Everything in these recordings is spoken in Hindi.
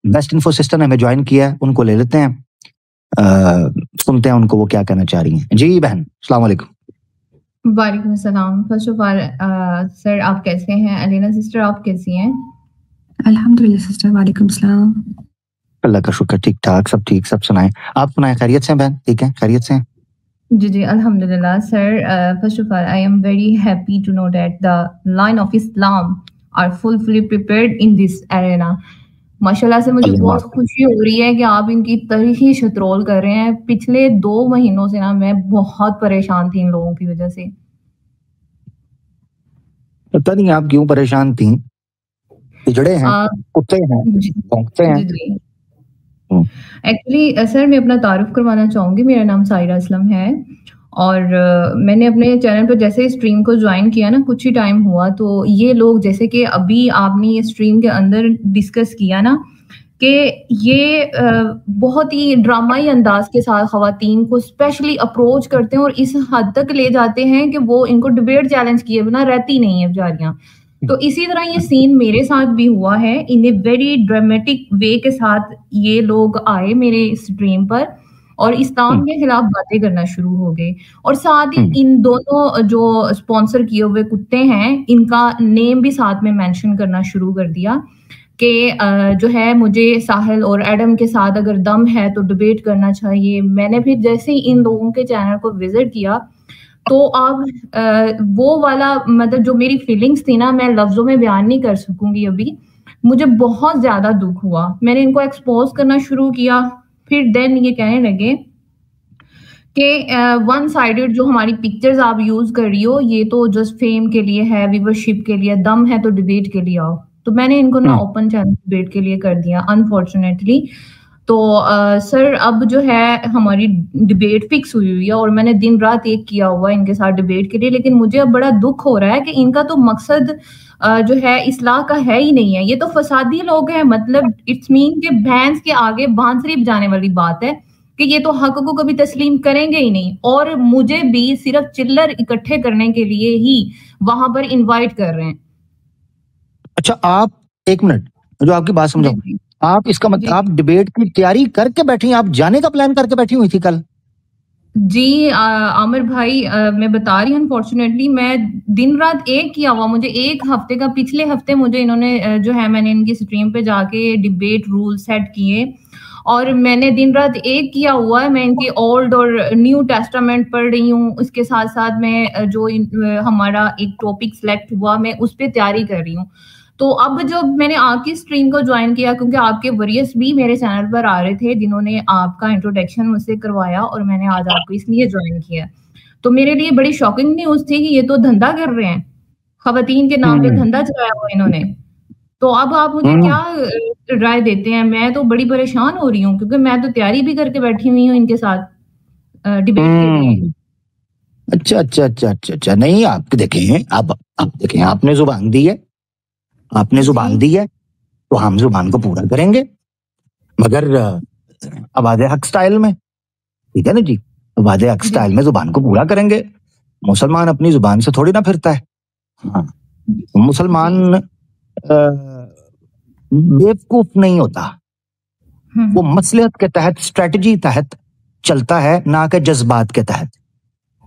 बेस्ट इन्फो सिस्टर ने हमें ज्वाइन किया है, उनको ले लेते हैं, सुनते हैं उनको वो क्या कहना चाह रही हैं। जी बहन, अस्सलाम वालेकुम। वालेकुम सलाम। फर्स्ट ऑफ ऑल सर आप कैसे हैं? अलीना सिस्टर आप कैसी हैं? अल्हम्दुलिल्लाह सिस्टर, वालेकुम सलाम। अल्लाह का शुक्र, ठीक ठाक, सब ठीक। सब सुनाएं, आप सुनाएं, खैरियत से हैं बहन? ठीक है, खैरियत से हैं? जी जी अल्हम्दुलिल्लाह sir. First of all I am very happy to know that the line of Islam are fully prepared in this arena. माशाल्लाह से मुझे बहुत खुशी हो रही है कि आप इनकी तरीही शतरोल कर रहे हैं। पिछले 2 महीनों से ना मैं बहुत परेशान थी इन लोगों की वजह से। पता नहीं आप क्यों परेशान थी, पिजड़े हैं, कुत्ते हैं, भौंकते हैं। एक्चुअली सर मैं अपना तारुफ करवाना चाहूंगी। मेरा नाम सायरा असलम है और मैंने अपने चैनल पर जैसे स्ट्रीम को ज्वाइन किया ना, कुछ ही टाइम हुआ, तो ये लोग जैसे कि अभी आपने ये स्ट्रीम के अंदर डिस्कस किया ना कि ये बहुत ही ड्रामाई अंदाज के साथ खवातीन को स्पेशली अप्रोच करते हैं और इस हद तक ले जाते हैं कि वो इनको डिबेट चैलेंज किए बिना रहती नहीं है बेचारियां। तो इसी तरह ये सीन मेरे साथ भी हुआ है। इन ए वेरी ड्रामेटिक वे के साथ ये लोग आए मेरे स्ट्रीम पर और इस्लाम के खिलाफ बातें करना शुरू हो गए और साथ ही इन दोनों जो स्पॉन्सर किए हुए कुत्ते हैं इनका नेम भी साथ में मेंशन करना शुरू कर दिया कि जो है मुझे साहिल और एडम के साथ अगर दम है तो डिबेट करना चाहिए। मैंने फिर जैसे ही इन लोगों के चैनल को विजिट किया तो अब वो वाला मतलब जो मेरी फीलिंग्स थी ना, मैं लफ्जों में बयान नहीं कर सकूंगी अभी। मुझे बहुत ज्यादा दुख हुआ। मैंने इनको एक्सपोज करना शुरू किया। फिर देन ये कहने लगे कि वन साइडेड जो हमारी पिक्चर्स आप यूज कर रही हो ये तो जस्ट फेम के लिए है, व्यूअरशिप के लिए, दम है तो डिबेट के लिए आओ। तो मैंने इनको ना ओपन चैनल डिबेट के लिए कर दिया अनफॉर्चुनेटली। तो सर अब जो है हमारी डिबेट फिक्स हुई है और मैंने दिन रात एक किया हुआ इनके साथ डिबेट के लिए। लेकिन मुझे अब बड़ा दुख हो रहा है कि इनका तो मकसद जो है इस्लाह का है ही नहीं है। ये तो फसादी लोग हैं। मतलब इट्स मीन के भैंस के आगे बांसुरी बजाने वाली बात है कि ये तो हक को कभी तस्लीम करेंगे ही नहीं और मुझे भी सिर्फ चिल्लर इकट्ठे करने के लिए ही वहां पर इनवाइट कर रहे हैं। अच्छा, आप एक मिनट, जो आपकी बात समझाऊं, आप इसका मतलब आप डिबेट की तैयारी करके बैठी, आप जाने का प्लान करके बैठी हुई थी कल? जी आमिर भाई, मैं बता रही हूँ अनफॉर्चुनेटली मैं दिन रात एक किया हुआ। मुझे एक हफ्ते का, पिछले हफ्ते मुझे इन्होंने जो है मैंने इनकी स्ट्रीम पे जाके डिबेट रूल सेट किए और मैंने दिन रात एक किया हुआ है। मैं इनकी ओल्ड और न्यू टेस्टामेंट पढ़ रही हूँ। इसके साथ साथ मैं जो हमारा एक टॉपिक सिलेक्ट हुआ मैं उस पर तैयारी कर रही हूँ। तो अब जब मैंने आपकी स्ट्रीम को ज्वाइन किया, क्योंकि आपके वरियर्स भी मेरे चैनल पर आ रहे थे जिन्होंने आपका इंट्रोडक्शन मुझसे करवाया और मैंने आज आपको इसलिए ज्वाइन किया, तो मेरे लिए बड़ी शॉकिंग न्यूज थी कि ये तो धंधा कर रहे हैं, खवातीन के नाम पे धंधा चलाया हुआ इन्होंने। तो अब आप मुझे क्या राय देते हैं? मैं तो बड़ी परेशान हो रही हूँ क्योंकि मैं तो तैयारी भी करके बैठी हुई हूँ इनके साथ डिबेट के लिए। अच्छा अच्छा अच्छा अच्छा अच्छा, नहीं आप देखें, आप देखें, आपने जुबान दी है, आपने जुबान दी है तो हम जुबान को पूरा करेंगे, मगर आवाज़े हक स्टाइल में, ठीक है ना जी, आवाज़े हक स्टाइल में जुबान को पूरा करेंगे। मुसलमान अपनी जुबान से थोड़ी ना फिरता है। हाँ, मुसलमान बेवकूफ नहीं होता, वो मसलहत के तहत, स्ट्रेटजी तहत चलता है, ना कि जज्बात के तहत,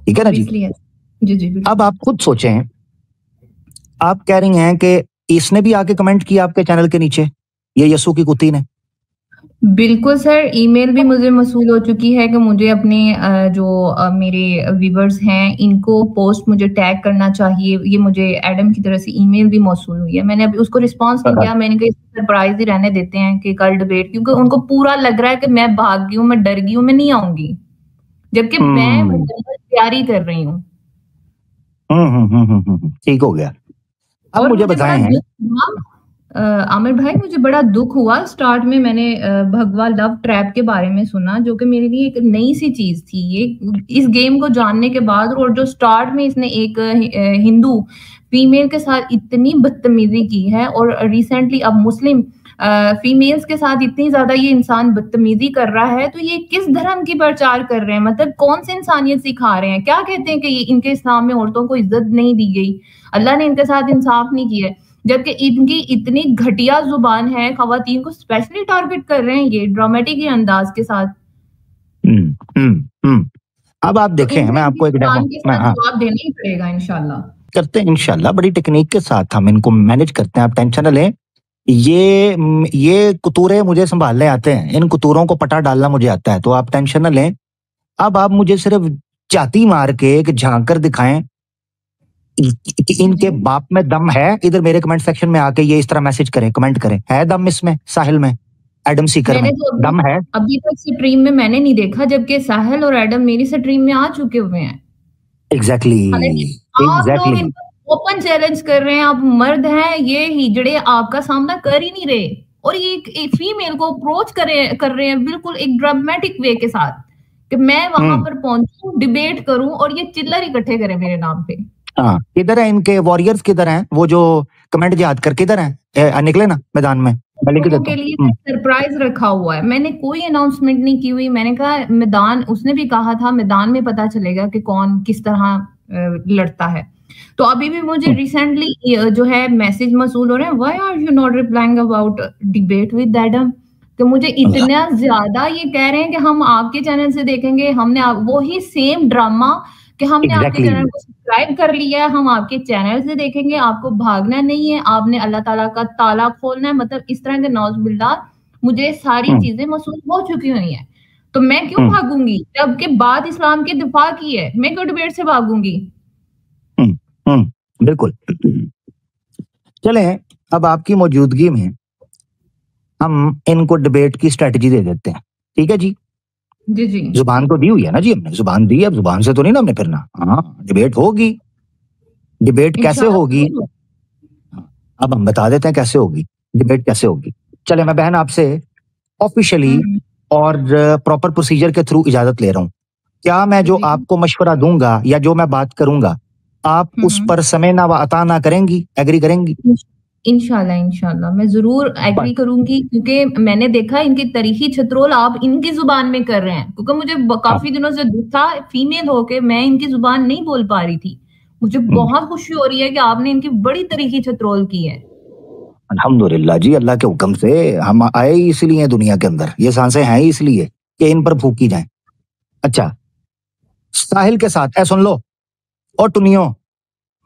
ठीक है ना जी? जी। अब आप खुद सोचें, आप कह रही हैं कि इसने भी आके कमेंट किया आपके चैनल के नीचे, ये यसू की कुत्ती ने? बिल्कुल सर, ईमेल भी मुझे मसूल हो चुकी है कि मुझे अपने जो मेरे व्यूवर्स हैं इनको पोस्ट मुझे टैग करना चाहिए। ये मुझे एडम की तरफ से ईमेल भी मौसूल हुई है। मैंने अभी उसको रिस्पांस नहीं किया। मैंने कहा सरप्राइज ही रहने देते हैं कि कल डिबेट, क्योंकि उनको पूरा लग रहा है कि मैं भाग गई हूँ, मैं डर गई हूँ, मैं नहीं आऊंगी, जबकि मैं तैयारी कर रही हूँ। ठीक हो गया। अब मुझे बताएं आमिर भाई, मुझे बड़ा दुख हुआ। स्टार्ट में मैंने भगवा लव ट्रैप के बारे में सुना, जो कि मेरे लिए एक नई सी चीज थी ये इस गेम को जानने के बाद। और जो स्टार्ट में इसने एक हिंदू फीमेल के साथ इतनी बदतमीजी की है और रिसेंटली अब मुस्लिम फीमेल्स के साथ इतनी ज्यादा ये इंसान बदतमीजी कर रहा है, तो ये किस धर्म की प्रचार कर रहे हैं? मतलब कौन सी इंसानियत सिखा रहे हैं? क्या कहते हैं कि इनके इस्लाम में औरतों को इज्जत नहीं दी गई, अल्लाह ने इनके साथ इंसाफ नहीं किया है? जबकि इनकी इतनी घटिया जुबान है, खवातीन को स्पेशली टारगेट कर रहे हैं ये ड्रामेटिक अंदाज के साथ। अब आप तो देखें, मैं आपको एक डेमो के साथ जवाब देना ही पड़ेगा इंशाल्लाह। करते हैं इंशाल्लाह, बड़ी टेक्निक के साथ हम इनको मैनेज करते हैं, आप टेंशन न लें। ये कुतूरे मुझे संभालने आते हैं, इन कुतूरों को पटा डालना मुझे आता है, तो आप टेंशन न लें। अब आप मुझे सिर्फ चाती मार के एक झांक कर दिखाएं कि इनके बाप में दम है। इधर मेरे कमेंट सेक्शन में आके ये इस तरह मैसेज करें, कमेंट करें, है दम इसमें, साहिल में, एडम सीकर में दम है? अभी तक स्ट्रीम में मैंने नहीं देखा, जबकि साहिल और एडम मेरी स्ट्रीम में आ चुके हुए हैं। एग्जैक्टली आप लोग इनको ओपन चैलेंज कर रहे हैं, आप मर्द हैं, ये हिजड़े आपका सामना कर ही नहीं रहे, और ये एक फीमेल को अप्रोच कर रहे हैं बिल्कुल एक ड्रामेटिक वे के साथ कि मैं वहां पर पहुंचूं, डिबेट करूं और ये चिल्लर इकट्ठे करें मेरे नाम पे। हाँ, किधर है इनके वॉरियर्स, किधर हैं वो जो कमेंट जिहाद कर, किधर हैं? निकले ना मैदान में। लोगों के लिए सरप्राइज रखा हुआ है, मैंने कोई अनाउंसमेंट नहीं की हुई। मैंने कहा मैदान, उसने भी कहा था मैदान में पता चलेगा कि कौन किस तरह लड़ता है। तो अभी भी मुझे रिसेंटली जो है मैसेज मसूल हो रहे हैं, why are you not replying about debate with Adam. तो मुझे इतना ज्यादा ये कह रहे हैं कि हम आपके चैनल से देखेंगे, हमने वही सेम ड्रामा कि हमने आपके चैनल को सब्सक्राइब कर लिया है, हम आपके चैनल से देखेंगे, आपको भागना नहीं है, आपने अल्लाह ताला का ताला खोलना है। मतलब इस तरह के नौज़बिल्ला मुझे सारी चीजें महसूस हो चुकी हुई हैं, तो मैं क्यों भागूंगी? जबकि बात इस्लाम के दिफा की है, मैं क्यों डिबेट से भागूंगी? बिल्कुल। चले, अब आपकी मौजूदगी में हम इनको डिबेट की स्ट्रेटजी दे देते हैं, ठीक है जी? जी जी, जुबान तो दी हुई है ना जी, हमने जुबान दी है, अब जुबान से तो नहीं ना हमने फिरना। हाँ, डिबेट होगी। डिबेट कैसे होगी अब हम बता देते हैं, कैसे होगी डिबेट, कैसे होगी। चले, मैं बहन आपसे ऑफिशियली और प्रॉपर प्रोसीजर के थ्रू इजाजत ले रहा हूँ। क्या मैं जो आपको मशवरा दूंगा या जो मैं बात करूंगा, आप उस पर समय ना व अता ना करेंगी, एग्री करेंगी? इंशाल्लाह मैं जरूर एग्री करूंगी, क्योंकि मैंने देखा इनकी तरीखी छत्रोल आप इनकी जुबान में कर रहे हैं। क्योंकि मुझे काफी दिनों से दुख था, फीमेल होके मैं इनकी जुबान नहीं बोल पा रही थी। मुझे बहुत खुशी हो रही है कि आपने इनकी बड़ी तरीखी छत्रोल की है। अल्हम्दुलिल्लाह जी, अल्लाह के हुक्म से हम आए इसलिए दुनिया के अंदर, ये सांसें हैं इसलिए कि इन पर फूकी जाएं। अच्छा, साहिल के साथ सुन लो, और टुनियो,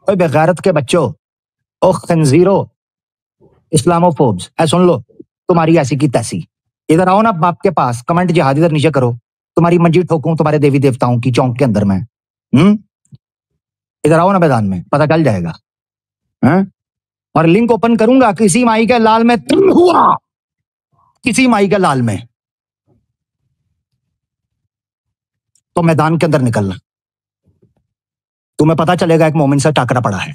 ओए बेगैरत के बच्चों, ओ खंजीरो, इस्लामोफोब्स, सुन लो, तुम्हारी ऐसी की तैसी। इधर आओ ना बाप के पास, कमेंट जिहाद इधर नीचे करो, तुम्हारी मंजी ठोकूं तुम्हारे देवी देवताओं की चौंक के अंदर में। इधर आओ ना मैदान में, पता चल जाएगा। और लिंक ओपन करूंगा, किसी माई के लाल में तुम हुआ, किसी माई के लाल में, तो मैदान के अंदर निकलना, तुम्हें पता चलेगा एक मोमिन से टाकरा पड़ा है,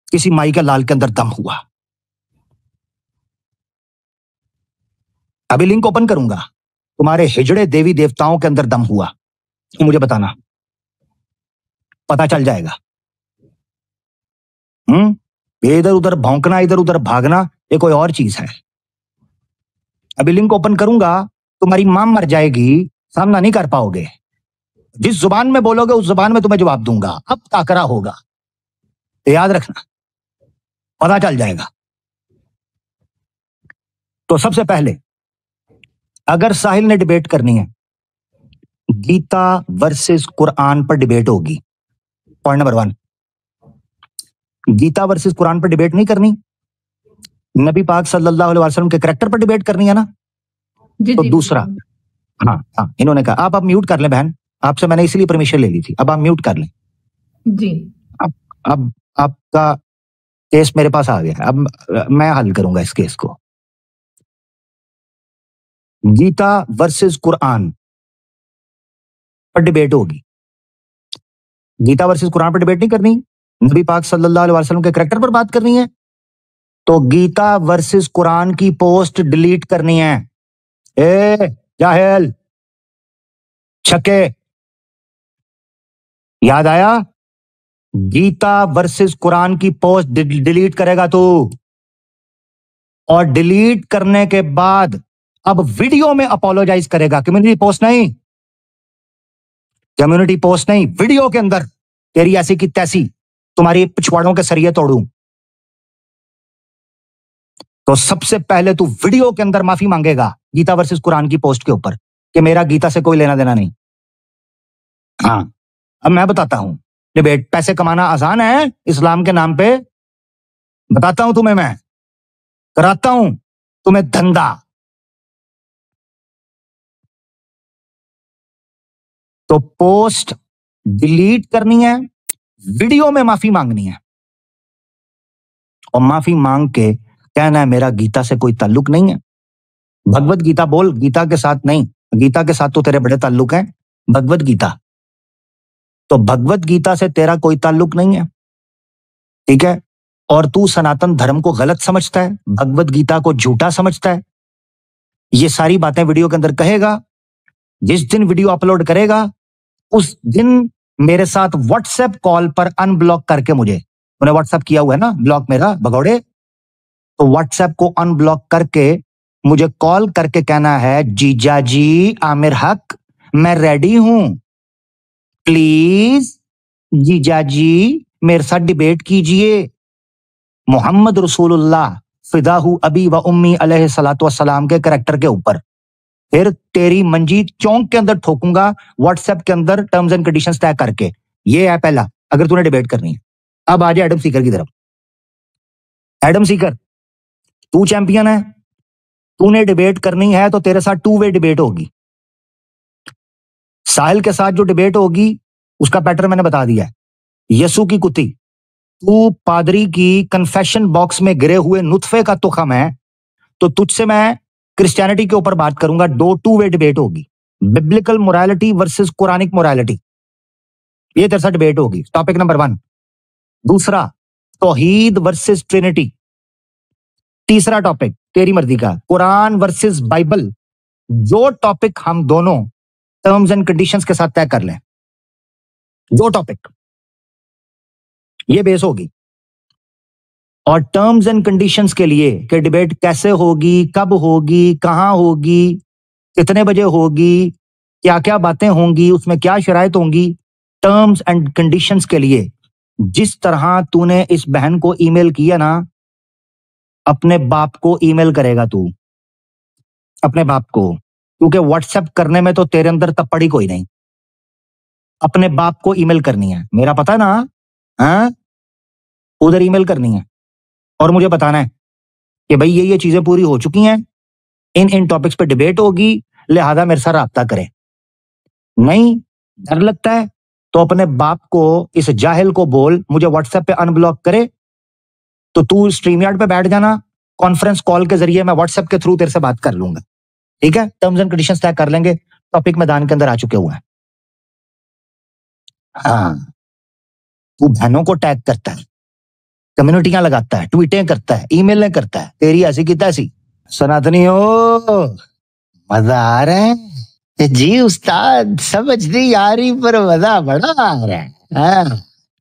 किसी माई के लाल के अंदर दम हुआ। अभी लिंक ओपन करूंगा, तुम्हारे हिजड़े देवी देवताओं के अंदर दम हुआ, तो मुझे बताना, पता चल जाएगा। इधर उधर भौंकना, इधर उधर भागना, ये कोई और चीज है। अभी लिंक ओपन करूंगा, तुम्हारी मां मर जाएगी, सामना नहीं कर पाओगे। जिस जुबान में बोलोगे उस जुबान में तुम्हें जवाब दूंगा। अब टाकरा होगा, तो याद रखना, पता चल जाएगा। तो सबसे पहले, अगर साहिल ने डिबेट करनी है, गीता वर्सेस कुरान पर डिबेट होगी। Point number 1, Gita versus Quran पर डिबेट नहीं करनी, नबी पाक सल्लल्लाहु अलैहि वसल्लम के करैक्टर पर डिबेट करनी है ना। तो दूसरा, हाँ, इन्होंने कहा आप म्यूट कर लें बहन, आपसे मैंने इसीलिए परमिशन ले ली थी, अब आप म्यूट कर लें जी। अब आपका केस मेरे पास आ गया, अब मैं हल करूंगा इस केस को। गीता वर्सेस कुरान पर डिबेट होगी। गीता वर्सेस कुरान पर डिबेट नहीं करनी, नबी पाक सल्लल्लाहु अलैहि वसल्लम के करैक्टर पर बात करनी है, तो गीता वर्सेस कुरान की पोस्ट डिलीट करनी है। जाहिल छक्के, याद आया? गीता वर्सेस कुरान की पोस्ट डिलीट करेगा तू, और डिलीट करने के बाद अब वीडियो में अपोलोजाइज करेगा। कम्युनिटी पोस्ट नहीं, कम्युनिटी पोस्ट नहीं, वीडियो के अंदर तेरी ऐसी की तैसी, तुम्हारी पिछवाड़ों के सरिये तोड़ूं, तो सबसे पहले तू वीडियो के अंदर माफी मांगेगा गीता वर्सेस कुरान की पोस्ट के ऊपर कि मेरा गीता से कोई लेना देना नहीं। हाँ, अब मैं बताता हूं, डिबेट पैसे कमाना आसान है इस्लाम के नाम पे, बताता हूं तुम्हें, मैं कराता हूं तुम्हें धंधा। तो पोस्ट डिलीट करनी है, वीडियो में माफी मांगनी है और माफी मांग के कहना है मेरा गीता से कोई ताल्लुक नहीं है। भगवत गीता बोल, गीता के साथ नहीं, गीता के साथ तो तेरे बड़े ताल्लुक हैं, भगवत गीता। तो भगवत गीता से तेरा कोई ताल्लुक नहीं है, ठीक है। और तू सनातन धर्म को गलत समझता है, भगवत गीता को झूठा समझता है, ये सारी बातें वीडियो के अंदर कहेगा। जिस दिन वीडियो अपलोड करेगा उस दिन मेरे साथ व्हाट्सएप कॉल पर अनब्लॉक करके, मुझे तूने व्हाट्सएप किया हुआ है ना ब्लॉक मेरा भगौड़े, तो व्हाट्सएप को अनब्लॉक करके मुझे कॉल करके कहना है जीजा जी आमिर हक मैं रेडी हूं, प्लीज जीजा जी मेरे साथ डिबेट कीजिए, मोहम्मद रसूलुल्लाह फिदाहू अबी व उम्मी अलैहि सलातु वस्सलाम के कैरेक्टर के ऊपर। फिर तेरी मंजी चौंक के अंदर ठोकूंगा व्हाट्सएप के अंदर टर्म्स एंड कंडीशंस तय करके। ये है पहला, अगर तूने डिबेट करनी है। अब आ जाए एडम सीकर की तरफ। एडम सीकर, तू चैंपियन है, तूने डिबेट करनी है तो तेरे साथ 2 वे डिबेट होगी। साहिल के साथ जो डिबेट होगी उसका पैटर्न मैंने बता दिया है। यसु की कुत्ती, तू पादरी की कन्फेशन बॉक्स में गिरे हुए नुत्फे का तुखम है, तो तुझसे मैं क्रिश्चियनिटी के ऊपर बात करूंगा। 2 वे डिबेट होगी, biblical morality versus Quranic morality, ये तेरे साथ डिबेट होगी, टॉपिक नंबर 1। दूसरा, तौहीद वर्सेस ट्रिनिटी। तीसरा टॉपिक तेरी मर्जी का, कुरान वर्सेस बाइबल। जो टॉपिक हम दोनों टर्म्स एंड कंडीशंस के साथ तय कर लें, जो टॉपिक, ये बेस होगी। और टर्म्स एंड कंडीशंस के लिए कि डिबेट कैसे होगी, कब होगी, कहां होगी, कितने बजे होगी, क्या क्या बातें होंगी, उसमें क्या शराइत होंगी, टर्म्स एंड कंडीशंस के लिए जिस तरह तूने इस बहन को ईमेल किया ना, अपने बाप को ईमेल करेगा तू, अपने बाप को, क्योंकि व्हाट्सएप करने में तो तेरे अंदर तपड़ी कोई नहीं। अपने बाप को ईमेल करनी है, मेरा पता ना, हाँ, उधर ईमेल करनी है और मुझे बताना है कि भाई ये चीजें पूरी हो चुकी हैं, इन टॉपिक्स पे डिबेट होगी, लिहाजा मेरे साथ राब्ता करें। नहीं डर लगता है तो अपने बाप को, इस जाहिल को बोल मुझे व्हाट्सएप पे अनब्लॉक करे, तो तू स्ट्रीम यार्ड पे बैठ जाना, कॉन्फ्रेंस कॉल के जरिए मैं व्हाट्सएप के थ्रू तेरे से बात कर लूंगा, ठीक है। टर्म्स एंड कंडीशंस तय कर लेंगे, टॉपिक मैदान के अंदर आ चुके हुए हैं। हाँ, तू बहनों को टैग करता है, कम्युनिटियां लगाता है, ट्वीटें करता है, ईमेलें करता है, तेरी ऐसी की तैसी। सनातनी हो, मजा आ रहा है जी उस्ताद, समझ नहीं आ रही पर मजा बड़ा आ रहा है। हाँ,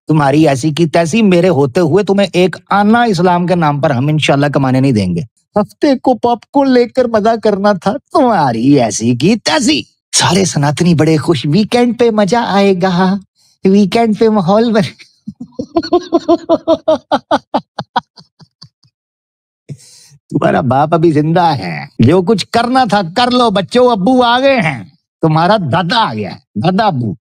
तुम्हारी ऐसी की तैसी मेरे होते हुए तुम्हें एक आना इस्लाम के नाम पर हम इंशाल्लाह कमाने नहीं देंगे। हफ्ते को पॉपकॉर्न लेकर मजा करना था, तुम्हारी ऐसी की तैसी। सारे सनातनी बड़े खुश, वीकेंड पे मजा आएगा, वीकेंड पे माहौल बने। तुम्हारा बाप अभी जिंदा है, जो कुछ करना था कर लो बच्चों, अब्बू आ गए हैं, तुम्हारा दादा आ गया है, दादा अब्बू।